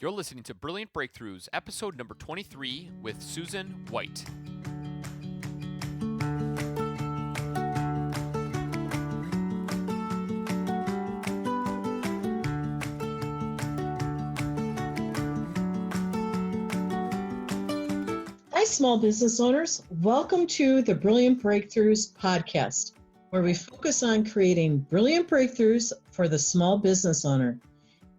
You're listening to Brilliant Breakthroughs, episode number 23 with Susan White. Hi, small business owners. Welcome to the Brilliant Breakthroughs podcast, where we focus on creating brilliant breakthroughs for the small business owner.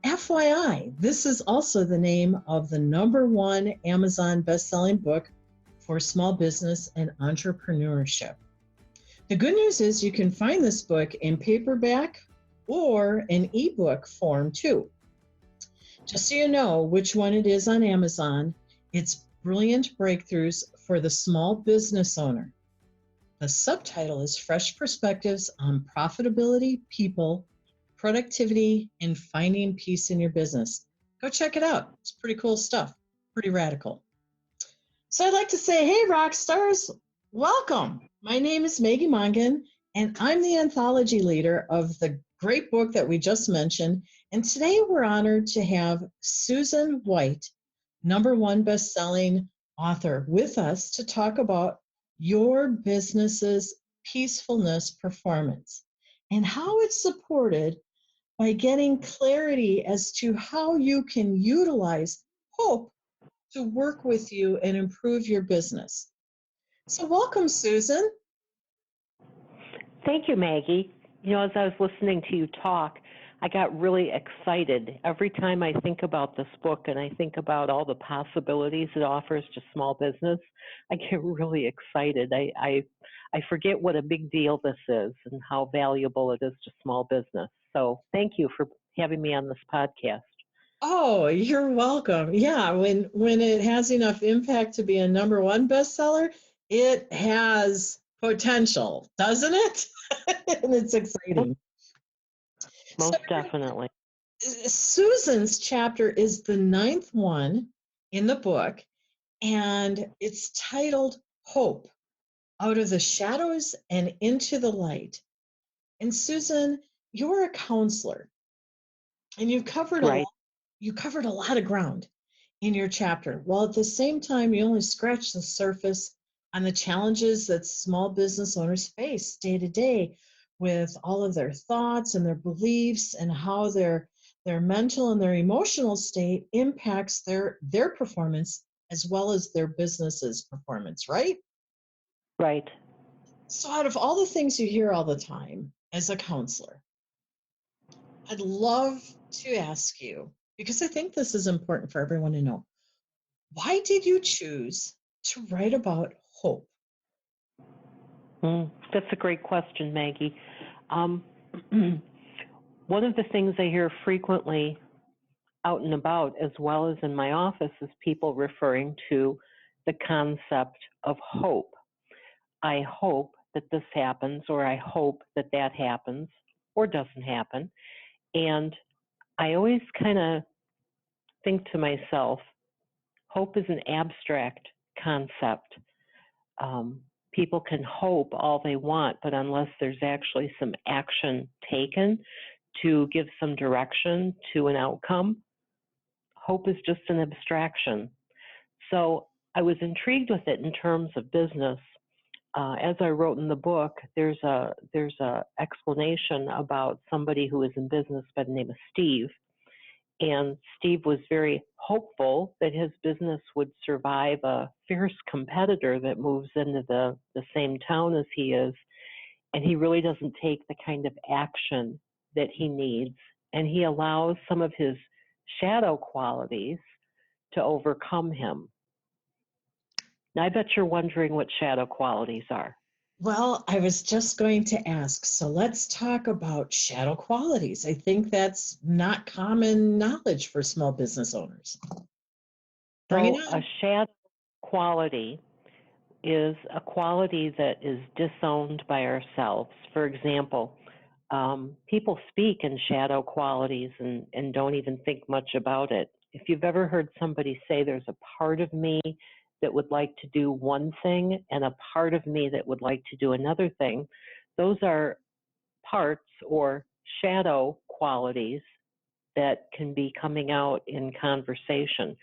FYI, this is also the name of the #1 Amazon best-selling book for small business and entrepreneurship. The good news is you can find this book in paperback or an ebook form too. Just so you know which one it is on Amazon, it's Brilliant Breakthroughs for the Small Business Owner. The subtitle is Fresh Perspectives on Profitability, People, Productivity, and Finding Peace in Your Business. Go check it out. It's pretty cool stuff. Pretty radical. So I'd like to say, hey, rock stars, welcome. My name is Maggie Mongan, and I'm the anthology leader of the great book that we just mentioned. And today we're honored to have Susan White, #1 best-selling author, with us to talk about your business's peacefulness performance and how it's supported by getting clarity as to how you can utilize hope to work with you and improve your business. So welcome, Susan. Thank you, Maggie. You know, as I was listening to you talk, I got really excited. Every time I think about this book and I think about all the possibilities it offers to small business, I get really excited. I forget what a big deal this is and how valuable it is to small business. So thank you for having me on this podcast. Oh, you're welcome. Yeah, when it has enough impact to be a #1 bestseller, it has potential, doesn't it? And it's exciting. Most So, definitely. Susan's chapter is the 9th one in the book, and it's titled Hope, Out of the Shadows and Into the Light. And Susan, you're a counselor, and you've covered Right. you covered a lot of ground in your chapter, while at the same time you only scratch the surface on the challenges that small business owners face day to day with all of their thoughts and their beliefs and how their mental and their emotional state impacts their performance as well as their business's performance, right? Right. So out of all the things you hear all the time as a counselor, I'd love to ask you, because I think this is important for everyone to know, why did you choose to write about hope? That's a great question, Maggie. One of the things I hear frequently out and about, as well as in my office, is people referring to the concept of hope. I hope that this happens, or I hope that that happens, or doesn't happen. And I always kind of think to myself, hope is an abstract concept. People can hope all they want, but unless there's actually some action taken to give some direction to an outcome, hope is just an abstraction. So I was intrigued with it in terms of business. As I wrote in the book, there's a explanation about somebody who is in business by the name of Steve. And Steve was very hopeful that his business would survive a fierce competitor that moves into the same town as he is. And he really doesn't take the kind of action that he needs. And he allows some of his shadow qualities to overcome him. Now, I bet you're wondering what shadow qualities are. Well, I was just going to ask, so let's talk about shadow qualities. I think that's not common knowledge for small business owners. Bring it So on. a shadow quality is a quality that is disowned by ourselves. For example, people speak in shadow qualities and don't even think much about it. If you've ever heard somebody say there's a part of me that would like to do one thing and a part of me that would like to do another thing, those are parts or shadow qualities that can be coming out in conversation.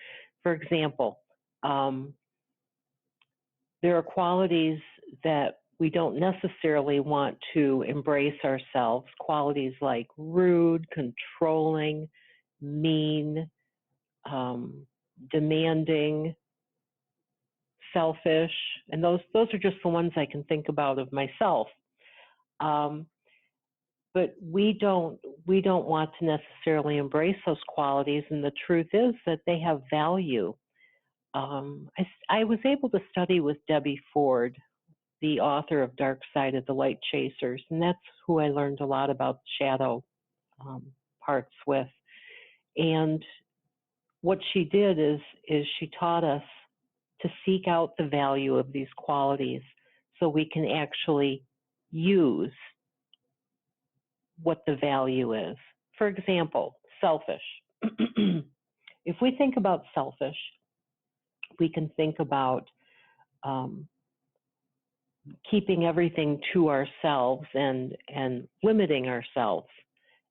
For example, there are qualities that we don't necessarily want to embrace ourselves, qualities like rude, controlling, mean, demanding, selfish, and those are just the ones I can think about of myself. But we don't want to necessarily embrace those qualities, and the truth is that they have value. I was able to study with Debbie Ford, the author of Dark Side of the Light Chasers, and that's who I learned a lot about shadow parts with. And what she did is she taught us to seek out the value of these qualities so we can actually use what the value is. For example, selfish. If we think about selfish, we can think about keeping everything to ourselves and limiting ourselves,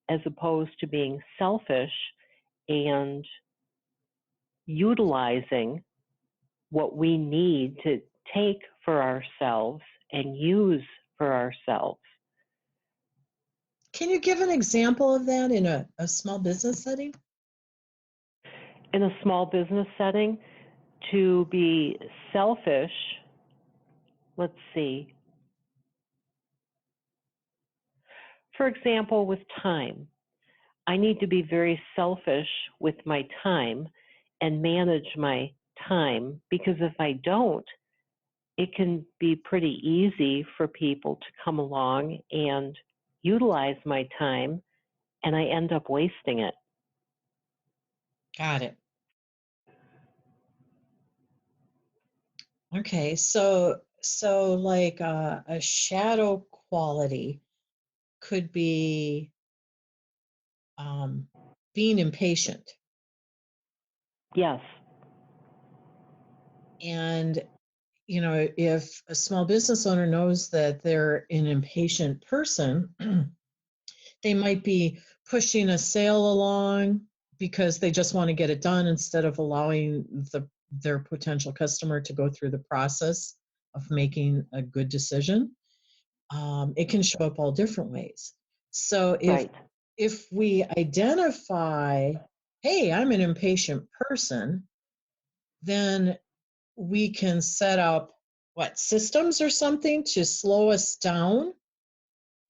as opposed to being selfish and utilizing what we need to take for ourselves and use for ourselves. Can you give an example of that in a small business setting? In a small business setting, to be selfish, let's see. For example, with time, I need to be very selfish with my time and manage my time, because if I don't, it can be pretty easy for people to come along and utilize my time, and I end up wasting it. Got it. Okay, so like a shadow quality could be being impatient. Yes. And, you know, if a small business owner knows that they're an impatient person, they might be pushing a sale along because they just want to get it done instead of allowing their potential customer to go through the process of making a good decision. It can show up all different ways. So if we identify, hey, I'm an impatient person, then we can set up systems or something to slow us down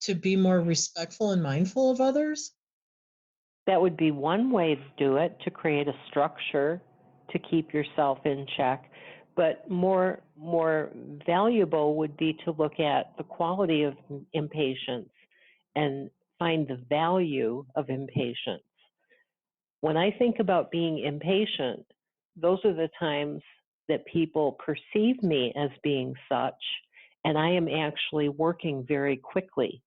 to be more respectful and mindful of others. That would be one way to do it, to create a structure to keep yourself in check. But more valuable would be to look at the quality of impatience and find the value of impatience. When I think about being impatient, those are the times that people perceive me as being such, and I am actually working very quickly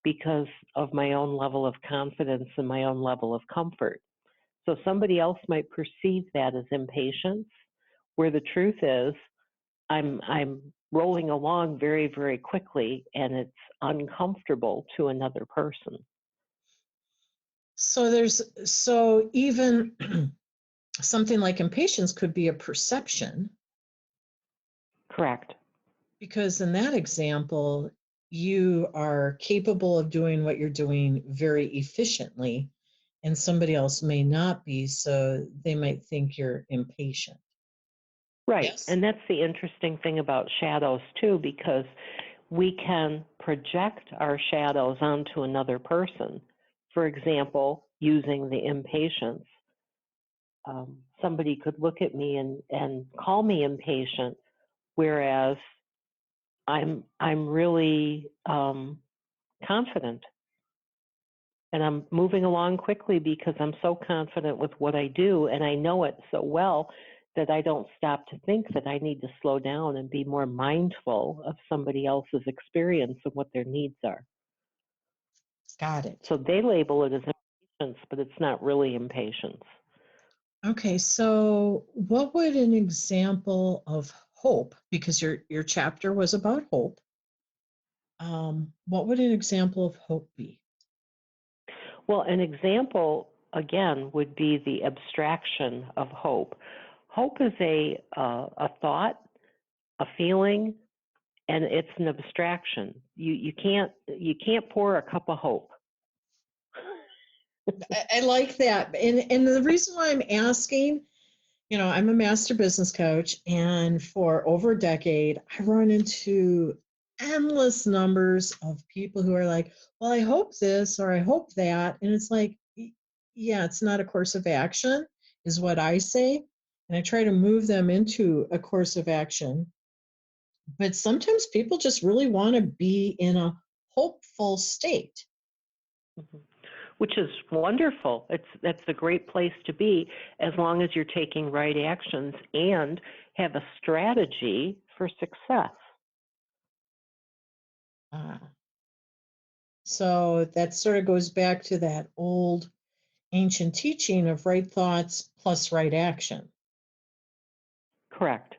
because of my own level of confidence and my own level of comfort. So somebody else might perceive that as impatience, where the truth is I'm rolling along very, very quickly, and it's uncomfortable to another person. So even something like impatience could be a perception. Correct. Because in that example, you are capable of doing what you're doing very efficiently, and somebody else may not be, so they might think you're impatient. Right. Yes? And that's the interesting thing about shadows, too, because we can project our shadows onto another person. For example, using the impatience. Somebody could look at me and call me impatient, whereas I'm really confident, and I'm moving along quickly because I'm so confident with what I do, and I know it so well that I don't stop to think that I need to slow down and be more mindful of somebody else's experience and what their needs are. Got it. So they label it as impatience, but it's not really impatience. Okay, so what would an example of hope, because your chapter was about hope, what would an example of hope be? Well, an example again, would be the abstraction of hope. Hope is a thought, a feeling, and it's an abstraction. You can't pour a cup of hope. I like that. And the reason why I'm asking, I'm a master business coach, and for over a decade, I run into endless numbers of people who are like, well, I hope this or I hope that. And it's like, yeah, it's not a course of action, is what I say. And I try to move them into a course of action. But sometimes people just really want to be in a hopeful state. Mhm. Which is wonderful. That's a great place to be, as long as you're taking right actions and have a strategy for success. So that sort of goes back to that old ancient teaching of right thoughts plus right action. Correct.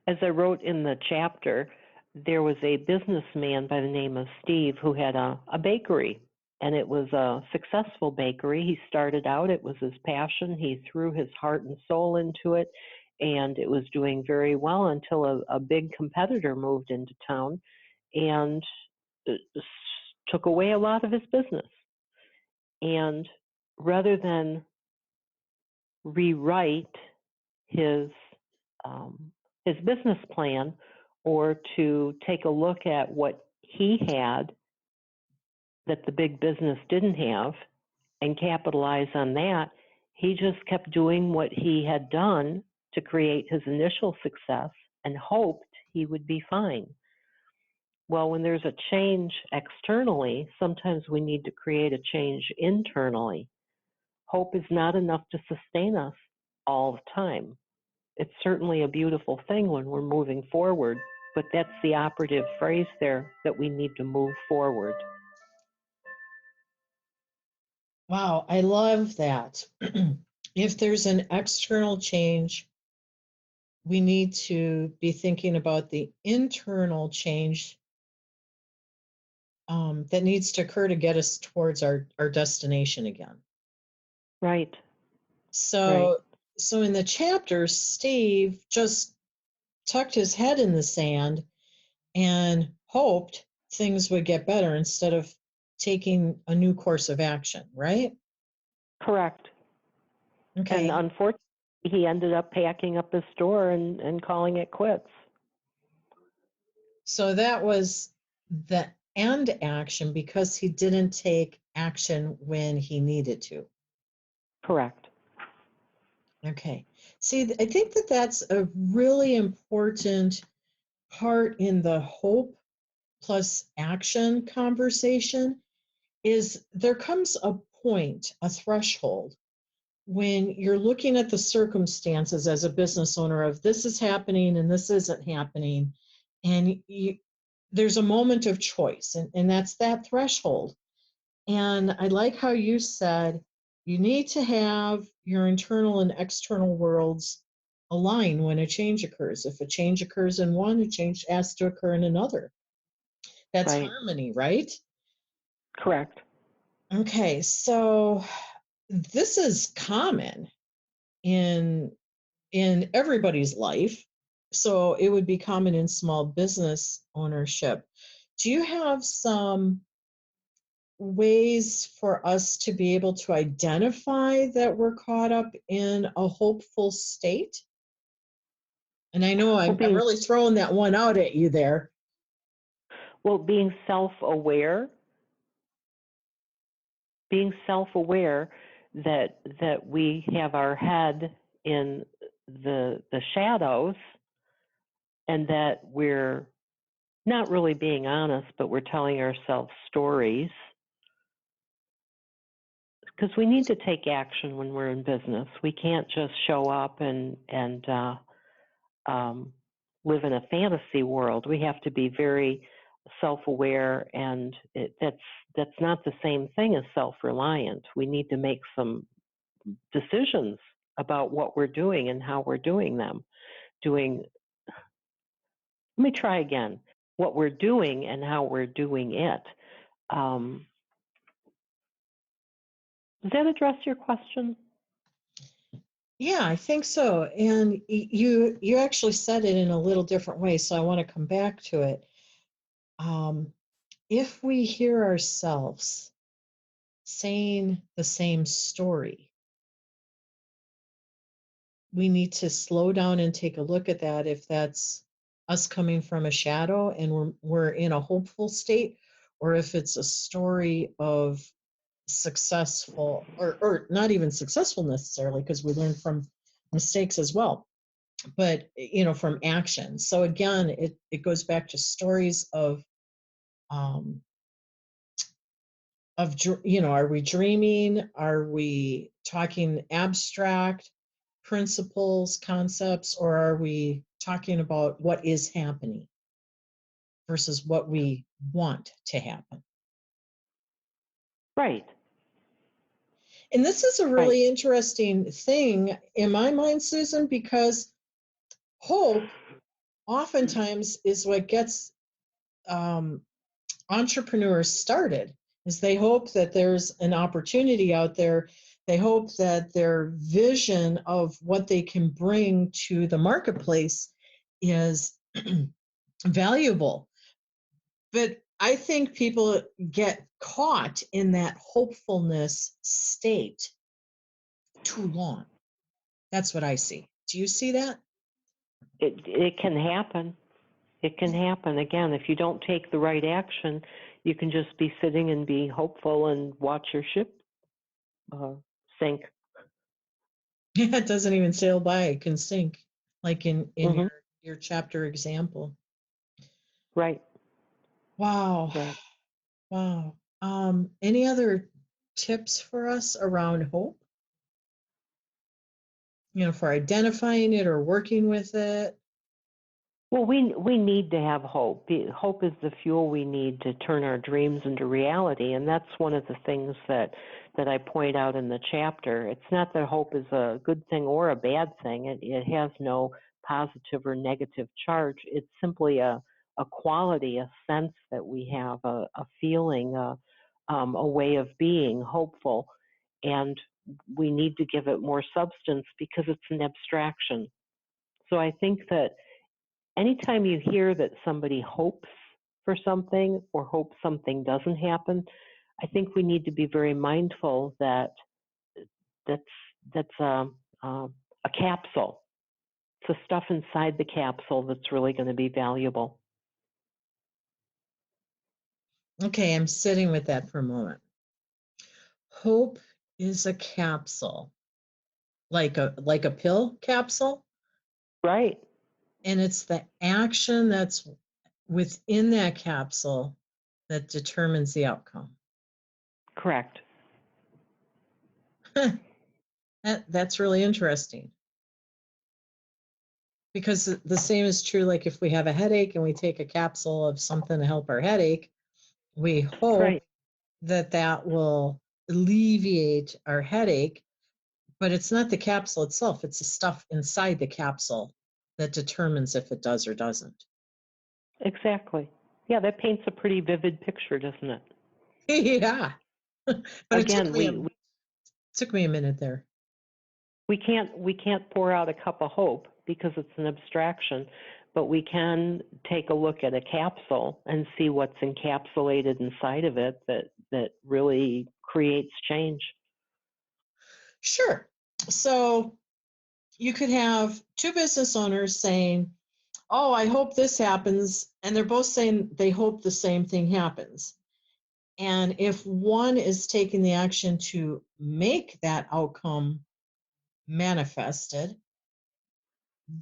As I wrote in the chapter, there was a businessman by the name of Steve who had a bakery, and it was a successful bakery. He started out, it was his passion. He threw his heart and soul into it, and it was doing very well until a big competitor moved into town and took away a lot of his business. And rather than rewrite his his business plan, or to take a look at what he had that the big business didn't have and capitalize on that, he just kept doing what he had done to create his initial success and hoped he would be fine. Well, when there's a change externally, sometimes we need to create a change internally. Hope is not enough to sustain us all the time. It's certainly a beautiful thing when we're moving forward, but that's the operative phrase there, that we need to move forward. Wow, I love that. If there's an external change, we need to be thinking about the internal change that needs to occur to get us towards our destination again. Right. So, Right. so in the chapter, Steve just tucked his head in the sand and hoped things would get better instead of taking a new course of action, right? Correct. And Okay. unfortunately, he ended up packing up his store and calling it quits. So that was the end action because he didn't take action when he needed to. Correct. Okay. See, I think that that's a really important part in the hope plus action conversation is there comes a point, a threshold, when you're looking at the circumstances as a business owner of this is happening and this isn't happening, and there's a moment of choice, and that's that threshold. And I like how you said you need to have your internal and external worlds align when a change occurs. If a change occurs in one, a change has to occur in another. That's Right. harmony, right? Correct. Okay, so this is common in everybody's life. So it would be common in small business ownership. Do you have some ways for us to be able to identify that we're caught up in a hopeful state? And I know Well, I'm really throwing that one out at you there. being self-aware, that we have our head in the shadows, and that we're not really being honest, but we're telling ourselves stories, because we need to take action when we're in business. We can't just show up and live in a fantasy world. We have to be very self-aware, and that's not the same thing as self-reliant. We need to make some decisions about what we're doing and how we're doing them. Let me try again. What we're doing and how we're doing it. Does that address your question? Yeah, I think so. And you actually said it in a little different way, so I want to come back to it. If we hear ourselves saying the same story, we need to slow down and take a look at that if that's us coming from a shadow and we're in a hopeful state, or if it's a story of successful or not even successful necessarily, because we learn from mistakes as well, but from action. So again, it goes back to stories um are we dreaming, are we talking abstract principles, concepts, or are we talking about what is happening versus what we want to happen? Right. And this is a Right. really interesting thing in my mind, Susan, because hope oftentimes is what gets entrepreneurs started. Is they hope that there's an opportunity out there. They hope that their vision of what they can bring to the marketplace is valuable. But I think people get caught in that hopefulness state too long. That's what I see. Do you see that? It can happen. It can happen. Again, if you don't take the right action, you can just be sitting and be hopeful and watch your ship sink. Yeah, it doesn't even sail by, it can sink, like in Mm-hmm. your chapter example. Right. Wow. Right. Wow. Any other tips for us around hope? For identifying it or working with it? Well, we need to have hope. Hope is the fuel we need to turn our dreams into reality, and that's one of the things that I point out in the chapter. It's not that hope is a good thing or a bad thing. It has no positive or negative charge. It's simply a quality, a sense that we have, a feeling, a way of being hopeful, and we need to give it more substance because it's an abstraction. So I think that anytime you hear that somebody hopes for something or hopes something doesn't happen, I think we need to be very mindful that that's a capsule. It's the stuff inside the capsule that's really going to be valuable. Okay, I'm sitting with that for a moment. Hope is a capsule, like a pill capsule, Right. and it's the action that's within that capsule that determines the outcome. Correct. That's really interesting. Because the same is true, like if we have a headache and we take a capsule of something to help our headache, we hope Right. that will alleviate our headache, but it's not the capsule itself, it's the stuff inside the capsule that determines if it does or doesn't. Exactly. Yeah, that paints a pretty vivid picture, doesn't it? Yeah. But Again, it took me a minute there. we can't pour out a cup of hope because it's an abstraction, but we can take a look at a capsule and see what's encapsulated inside of it that really creates change. Sure. So you could have two business owners saying, oh, I hope this happens, and they're both saying they hope the same thing happens. And if one is taking the action to make that outcome manifested,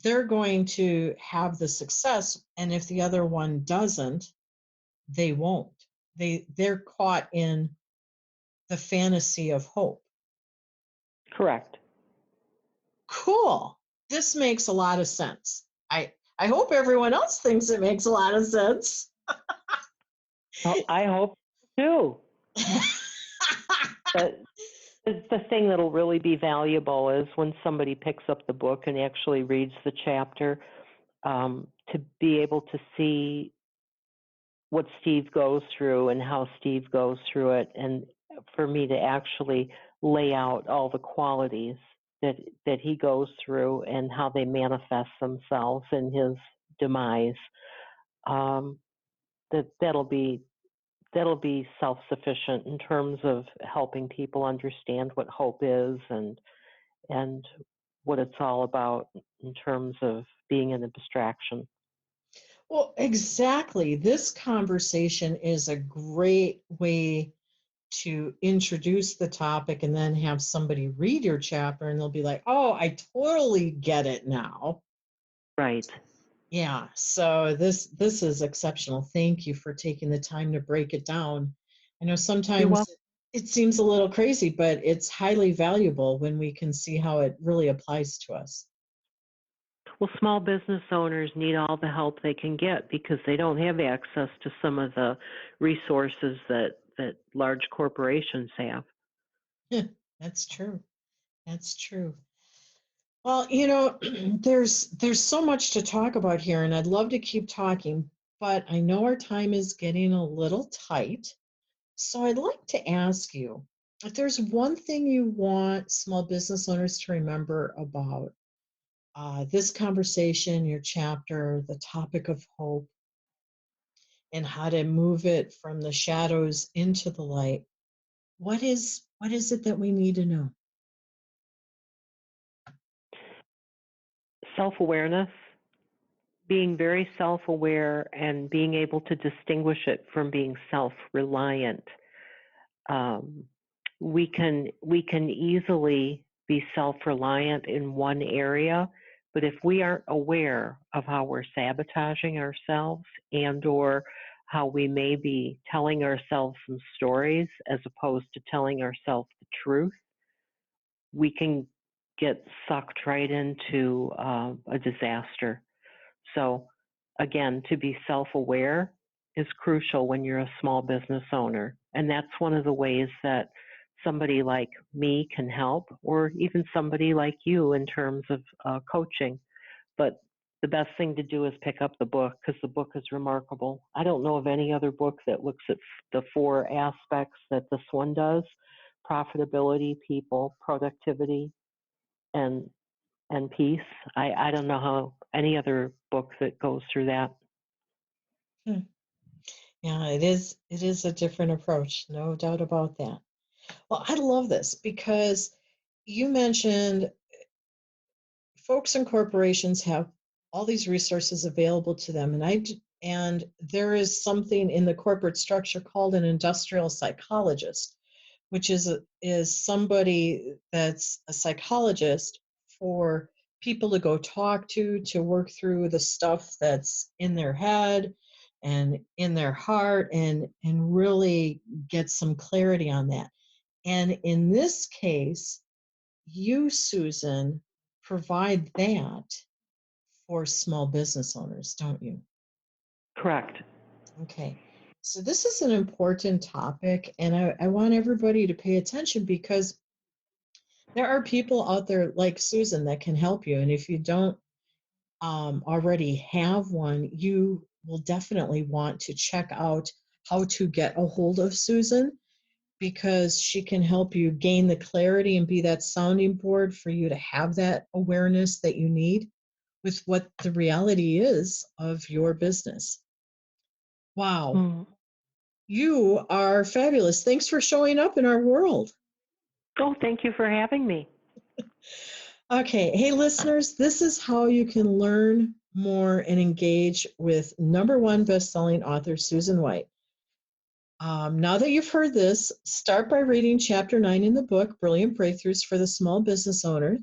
they're going to have the success. And if the other one doesn't, they won't. They're caught in the fantasy of hope. Correct. Cool. This makes a lot of sense. I hope everyone else thinks it makes a lot of sense. Well, I hope too. But the thing that'll really be valuable is when somebody picks up the book and actually reads the chapter, to be able to see what Steve goes through and how Steve goes through it, and for me to actually lay out all the qualities that he goes through and how they manifest themselves in his demise. That'll be self-sufficient in terms of helping people understand what hope is and what it's all about in terms of being an abstraction. Well, exactly. This conversation is a great way to introduce the topic and then have somebody read your chapter and they'll be like, oh, I totally get it now. Right. Yeah, so this is exceptional. Thank you for taking the time to break it down. I know You're sometimes welcome. it seems a little crazy, but it's highly valuable when we can see how it really applies to us. Well, small business owners need all the help they can get because they don't have access to some of the resources that large corporations have. That's true. That's true. Well, there's so much to talk about here, and I'd love to keep talking, but I know our time is getting a little tight. So I'd like to ask you if there's one thing you want small business owners to remember about this conversation, your chapter, the topic of hope, and how to move it from the shadows into the light. What is it that we need to know? Self-awareness, being very self-aware and being able to distinguish it from being self-reliant. Um, we can easily be self-reliant in one area, but if we aren't aware of how we're sabotaging ourselves and or how we may be telling ourselves some stories as opposed to telling ourselves the truth, we can get sucked right into a disaster. So again, to be self-aware is crucial when you're a small business owner. And that's one of the ways that somebody like me can help, or even somebody like you in terms of coaching. But the best thing to do is pick up the book because the book is remarkable. I don't know of any other book that looks at the four aspects that this one does: profitability, people, productivity, and peace. I don't know how any other book that goes through that. Hmm. Yeah, it is a different approach, no doubt about that. Well, I love this because you mentioned folks and corporations have all these resources available to them, and there is something in the corporate structure called an industrial psychologist, which is somebody that's a psychologist for people to go talk to work through the stuff that's in their head and in their heart and really get some clarity on that. And in this case, you, Susan, provide that for small business owners, don't you? Correct. Okay. So this is an important topic, and I want everybody to pay attention because there are people out there like Susan that can help you. And if you don't already have one, you will definitely want to check out how to get a hold of Susan because she can help you gain the clarity and be that sounding board for you to have that awareness that you need with what the reality is of your business. Wow, Mm. you are fabulous. Thanks for showing up in our world. Oh, thank you for having me. Okay, hey listeners, this is how you can learn more and engage with number one best-selling author Susan White. Now that you've heard this, start by reading chapter 9 in the book, Brilliant Breakthroughs for the Small Business Owner,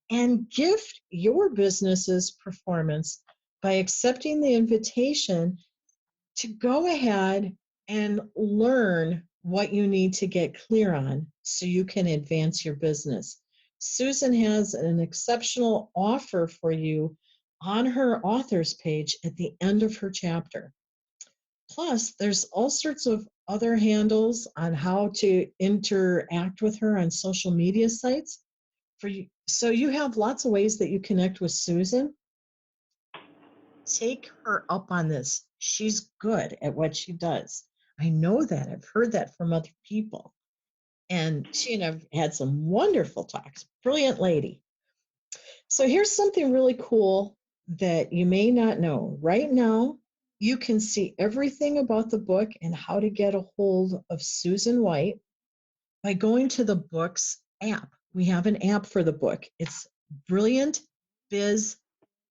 and gift your business's performance by accepting the invitation to go ahead and learn what you need to get clear on so you can advance your business. Susan has an exceptional offer for you on her author's page at the end of her chapter. Plus, there's all sorts of other handles on how to interact with her on social media sites for you. So you have lots of ways that you connect with Susan. Take her up on this. She's good at what she does. I know that. I've heard that from other people. And she and I've had some wonderful talks. Brilliant lady. So here's something really cool that you may not know. Right now, you can see everything about the book and how to get a hold of Susan White by going to the book's app. We have an app for the book. It's Brilliant Biz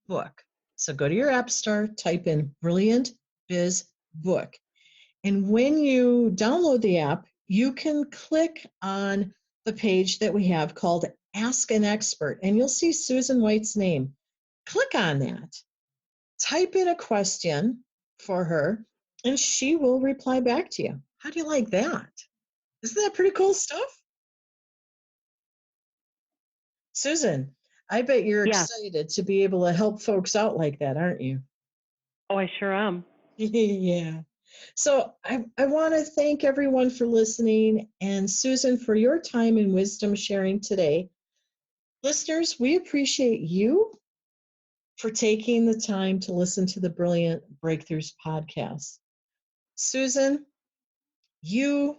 Book. So go to your app store, type in Brilliant Biz Book. And when you download the app, you can click on the page that we have called Ask an Expert, and you'll see Susan White's name. Click on that. Type in a question for her, and she will reply back to you. How do you like that? Isn't that pretty cool stuff? Susan, I bet you're Yeah. excited to be able to help folks out like that, aren't you? Oh, I sure am. Yeah. So I want to thank everyone for listening and Susan for your time and wisdom sharing today. Listeners, we appreciate you for taking the time to listen to the Brilliant Breakthroughs podcast. Susan, you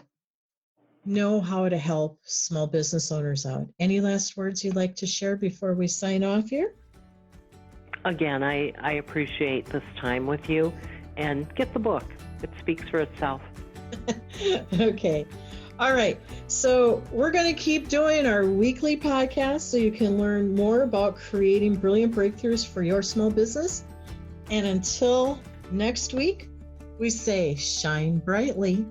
know how to help small business owners out. Any last words you'd like to share before we sign off here? Again, I appreciate this time with you, and get the book. It speaks for itself. Okay. All right. So we're going to keep doing our weekly podcast so you can learn more about creating brilliant breakthroughs for your small business. And until next week, we say shine brightly.